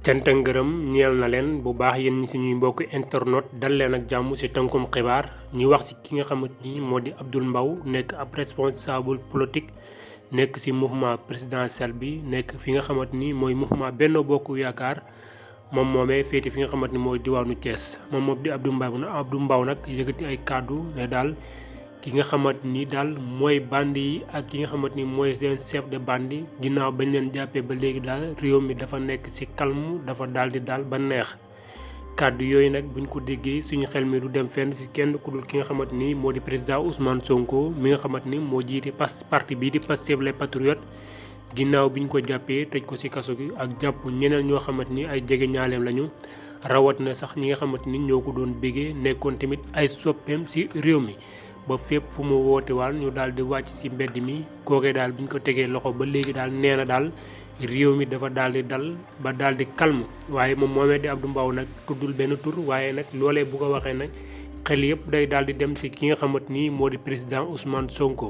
cant ak ngërëm ñeel na leen bu baax yéen ñi suñuy mbokk internet dal leen ak jàmm ci tënkum xibaar ñu wax ci ki nga xamante ni moo di Abdoul Mbow nekk ab responsable politique nekk ci mouvement présidentiel bi nekk fi nga xamante ni mooy mouvement Benno Bokk Yaakaar moom moomee féete fi nga xamante ni mooy diwaanu Thiès moom di Abdou Mbow nag yëkkati ay kàddu ne daal ki nga xamante ni daal mooy bandi yi ak ki nga xamante ni mooy seen chef de bandi ginnaaw bañ leen jàppee ba léegi daal réew mi dafa nekk ci calme dafa daal di daal ba neex kàddu yooyu nag buñ ko déggee suñu xel mi du dem fenn ci kenn ku dul ki nga xamante ni moo di président Ousmane Sonko mi nga xamante ni moo jiite parti bii di Pastef les Patriotes ginnaaw biñ ko jàppee tëj ko ci kaso gi ak jàpp ñeneen ñoo xamante ni ay jege ñaaleem lañu rawat na sax ñi nga xamante ni ñoo ko doon bégee nekkoon tamit ay soppeem ci réew mi ba fépp fu mu woote waan ñu daal di wàcc ci mbedd mi kookee daal biñ ko tegee loxo ba léegi daal nee na daal réew mi dafa daal di dal ba daal di calme waaye moom moomee di Abdou Mbow nag tuddul benn tur waaye nag loolee bu ko waxee nag xel yëpp day daal di dem ci ki nga xamante ni moo di président Ousmane Sonko.